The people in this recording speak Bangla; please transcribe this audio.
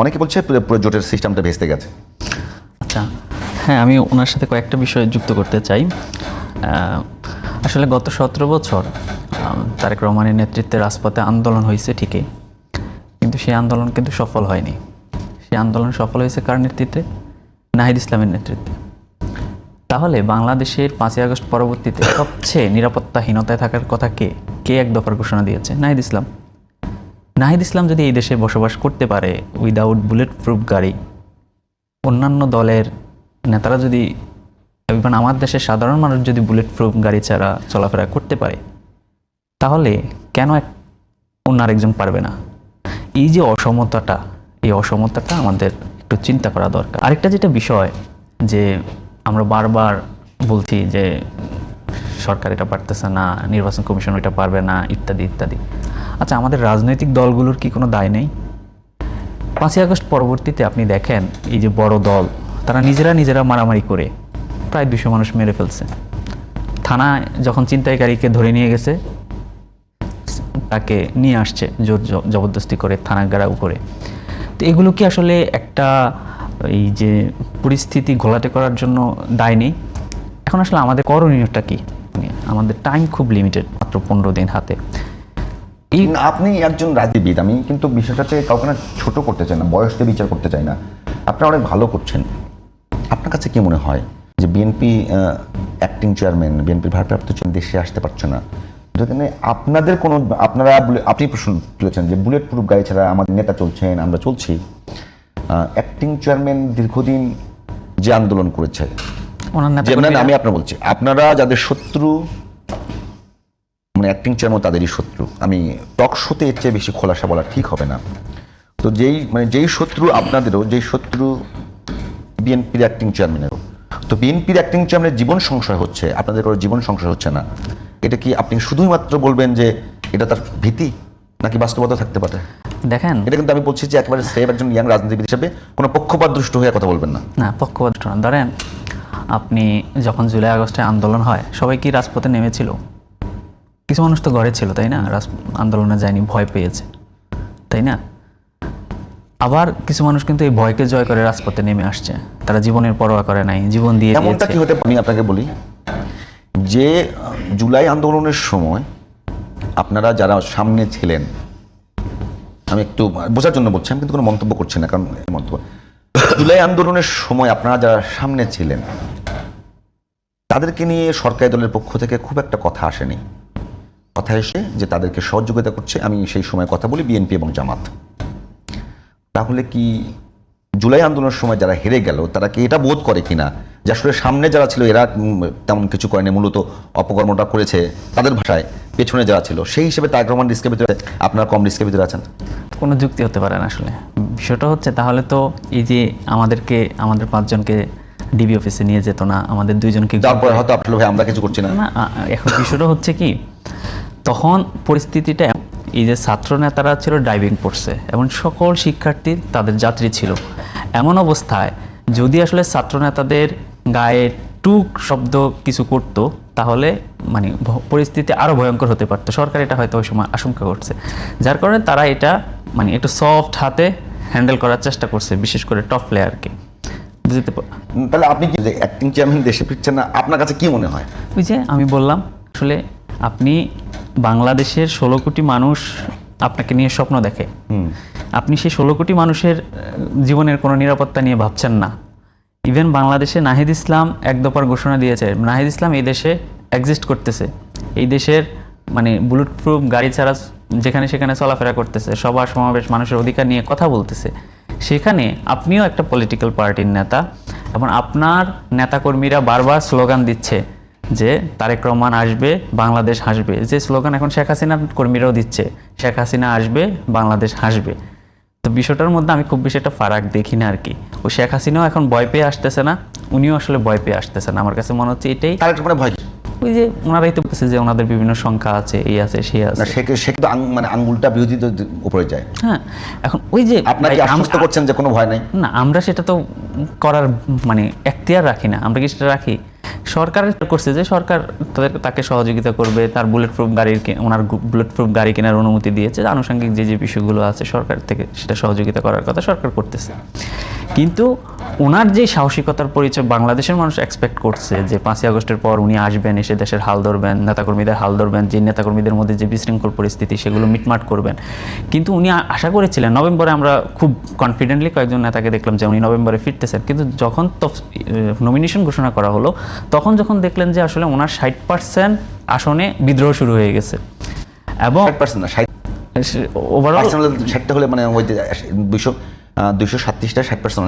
অনেকে বলছে পুরো জোটের সিস্টেমটা ভেস্তে গেছে। আচ্ছা, হ্যাঁ, আমি ওনার সাথে কয়েকটা বিষয় যুক্ত করতে চাই। আসলে গত 17 বছর তারেক রহমানের নেতৃত্বে রাজপথে আন্দোলন হয়েছে ঠিকই, কিন্তু সেই আন্দোলন কিন্তু সফল হয়নি। সেই আন্দোলন সফল হয়েছে কার নেতৃত্বে? নাহিদ ইসলামের নেতৃত্বে। তাহলে বাংলাদেশের 5ই আগস্ট পরবর্তীতে সবচেয়ে নিরাপত্তাহীনতায় থাকার কথা কে এক দফার ঘোষণা দিয়েছে? নাহিদ ইসলাম। নাহিদ ইসলাম যদি এই দেশে বসবাস করতে পারে উইদাউট বুলেট প্রুফ গাড়ি, অন্যান্য দলের নেতারা যদি, এবং আমার দেশের সাধারণ মানুষ যদি বুলেট প্রুফ গাড়ি ছাড়া চলাফেরা করতে পারে, তাহলে কেন অন্য আরেকজন পারবে না? এই যে অসমতাটা, এই অসমতাটা আমাদের একটু চিন্তা করা দরকার। আরেকটা যেটা বিষয়, যে আমরা বারবার বলছি যে সরকার এটা পারতেছে না, নির্বাচন কমিশন এটা পারবে না, ইত্যাদি ইত্যাদি। আচ্ছা, আমাদের রাজনৈতিক দলগুলোর কি কোনো দায় নেই? 5ই আগস্ট পরবর্তীতে আপনি দেখেন, এই যে বড় দল, তারা নিজেরা মারামারি করে প্রায় 200 মানুষ মেরে ফেলছে। থানায় যখন ছিনতাইকারীকে ধরে নিয়ে গেছে, তাকে নিয়ে আসছে জোর জবরদস্তি করে থানা গাড়া উপরে। তো এগুলো কি আসলে একটা এই যে পরিস্থিতি ঘোলাটে করার জন্য দায় নেই? এখন আসলে আমাদের করণীয়টা কি? আমাদের টাইম খুব লিমিটেড, মাত্র 15 দিন হাতে। আপনি একজন রাজনীতিবিদ, আমি কিন্তু বিষয়টাতে কাউকে না ছোট করতে চাই না, বয়সকে বিচার করতে চাই না। আপনারা অনেক ভালো করছেন। আপনার কাছে কি মনে হয় যে বিএনপি অ্যাক্টিং চেয়ারম্যান, বিএনপির ভারপ্রাপ্ত চেয়ারম্যান দেশে আসতে পারছে না, যেখানে আপনাদের কোনো, আপনি প্রশ্ন তুলেছেন যে বুলেট প্রুফ গাড়ি ছাড়া আমাদের নেতা চলছেন, আমরা চলছি। অ্যাক্টিং চেয়ারম্যান দীর্ঘদিন যে আন্দোলন করেছে, আমি আপনার বলছি, আপনারা যাদের শত্রু, মানে অ্যাক্টিং চেয়ারম্যান তাদেরই শত্রু। আমি টক শোতে এর চেয়ে বেশি খোলাসা বলা ঠিক হবে না। তো যেই শত্রু আপনাদেরও, যেই শত্রু বিএনপির অ্যাক্টিং চেয়ারম্যানেরও, তো বিএনপির অ্যাক্টিং চেয়ারম্যানের জীবন সংশয় হচ্ছে, আপনাদের কোনো জীবন সংশয় হচ্ছে না, এটা কি আপনি শুধুই মাত্র বলবেন যে এটা তার ভীতি, নাকি বাস্তবতা থাকতে পারে? দেখেন, এটা কিন্তু আমি বলছি যে একেবারে সেফ একজন ইয়াং রাজনীতিবিদ হিসেবে কোনো পক্ষপাত দুষ্ট হয়ে কথা বলবেন না। না, পক্ষপাত না। ধরেন, আপনি যখন জুলাই আগস্টে আন্দোলন হয়, সবাই কি রাজপথে নেমেছিল? কিছু মানুষ তো ঘরে ছিল, তাই না? আন্দোলনে যায়নি, ভয় পেয়েছে, তাই না? আবার কিছু মানুষ কিন্তু এই ভয়কে জয় করে রাজপথে নেমে আসছে, তারা জীবনের পরোয়া করে নাই, জীবন দিয়ে দিয়েছে। এমনটা কি হতে পারে? আমি আপনাকে বলি যে জুলাই আন্দোলনের সময় আপনারা যারা সামনে ছিলেন, আমি একটু বোঝার জন্য বলছি, আমি কিন্তু কোনো মন্তব্য করছি না, কারণ মন্তব্য, জুলাই আন্দোলনের সময় আপনারা যারা সামনে ছিলেন তাদেরকে নিয়ে সরকারি দলের পক্ষ থেকে খুব একটা কথা আসেনি। কথা এসে যে তাদেরকে সহযোগিতা করছে, আমি সেই সময় কথা বলি, বিএনপি এবং জামাত। তাহলে কি জুলাই আন্দোলনের সময় যারা হেরে গেল, তারা কি এটা বোধ করে কিনা যে আসলে সামনে যারা ছিল এরা তেমন কিছু করেনি, মূলত অপকর্মটা করেছে তাদের ভাষায়, পেছনে যারা ছিল সেই হিসেবে তারেক রহমান রিস্কের ভিতরে, আপনারা কম রিস্কের ভিতরে আছেন? কোনো যুক্তি হতে পারে না আসলে। বিষয়টা হচ্ছে, তাহলে তো এই যে আমাদের 5 জনকে ডিবি অফিসে নিয়ে যেত না, আমাদের 2 জনকে, তারপরে হয়তো আসলে ভাই আমরা কিছু করছি না। এখন বিষয়টা হচ্ছে কি, তখন পরিস্থিতিটা, এই যে ছাত্র নেতারা ছিল ড্রাইভিং পড়ছে এবং সকল শিক্ষার্থী তাদের যাত্রী ছিল, এমন অবস্থায় যদি আসলে ছাত্র নেতাদের গায়ে টুক শব্দ কিছু করতো, তাহলে মানে পরিস্থিতি আরো ভয়ঙ্কর হতে পারতো। সরকার এটা হয়তো ওই সময় আশঙ্কা করছে, যার কারণে তারা এটা মানে একটু সফট হাতে হ্যান্ডেল করার চেষ্টা করছে, বিশেষ করে টপ প্লেয়ারকে। বুঝতে পার? তাহলে আপনি কি যে অ্যাক্টিং চেয়ারম্যান দেশে ফিরছেন না, আপনার কাছে কি মনে হয়? ওই যে আমি বললাম, আসলে আপনি বাংলাদেশের 16 কোটি মানুষ আপনাকে নিয়ে স্বপ্ন দেখে, আপনি সেই 16 কোটি মানুষের জীবনের কোনো নিরাপত্তা নিয়ে ভাবছেন না। ইভেন বাংলাদেশে নাহিদ ইসলাম এক দফার ঘোষণা দিয়েছে, নাহিদ ইসলাম এই দেশে এক্সিস্ট করতেছে, এই দেশের মানে বুলেট প্রুফ গাড়ি ছাড়া যেখানে সেখানে চলাফেরা করতেছে, সভা সমাবেশ, মানুষের অধিকার নিয়ে কথা বলতেছে। সেখানে আপনিও একটা পলিটিক্যাল পার্টির নেতা, এবং আপনার নেতাকর্মীরা বারবার স্লোগান দিচ্ছে যে তারেক রহমান আসবে, বাংলাদেশ হাসবে। যে স্লোগান এখন শেখ হাসিনার কর্মীরাও দিচ্ছে, শেখ হাসিনা আসবে, বাংলাদেশ হাসবে। তো বিষয়টার মধ্যে আমি খুব বেশি একটা ফারাক দেখি না আর কি। ওই শেখ হাসিনাও এখন ভয় পেয়ে আসতেছে না, উনিও আসলে ভয় পেয়ে আসতেছে না। আমার কাছে মনে হচ্ছে এটাই, ভয়, ওই যে ওনারাই তো বলতেছে যে ওনাদের বিভিন্ন সংখ্যা আছে, এই আছে, সেই আছে। সে কিন্তু মানে আঙ্গুলটা বিরোধীদের উপরে যায়। হ্যাঁ, এখন ওই যে আপনাকে আশ্বস্ত করছেন যে কোনো ভয় নাই। না, আমরা সেটা তো করার মানে এখতিয়ার রাখি না। আমরা কি সেটা রাখি? সরকার করছে যে সরকার তাকে সহযোগিতা করবে, তার বুলেট প্রুফ গাড়ির ওনার বুলেট প্রুফ গাড়ি কেনার অনুমতি দিয়েছে, আনুষঙ্গিক যে যে বিষয়গুলো আছে সরকার থেকে সেটা সহযোগিতা করার কথা সরকার করতেছে। কিন্তু ওনার যে সাহসিকতার পরিচয় বাংলাদেশের মানুষ এক্সপেক্ট করছে যে 5ই আগস্টের পর উনি আসবেন, এসে দেশের হাল ধরবেন, নেতাকর্মীদের হাল ধরবেন, যে নেতাকর্মীদের মধ্যে যে বিশৃঙ্খল পরিস্থিতি সেগুলো মিটমাট করবেন। কিন্তু উনি আশা করেছিলেন নভেম্বরে, আমরা খুব কনফিডেন্টলি কয়েকজন নেতাকে দেখলাম যে উনি নভেম্বরে ফিরতেছেন। কিন্তু যখন নমিনেশন ঘোষণা করা হলো তখন যখন দেখলেন যে আসলে ওনার 60% আসনে বিদ্রোহ শুরু হয়ে গেছে এবং 60% না, ওভারঅল 60 হলে মানে ওই যে 237টা 60%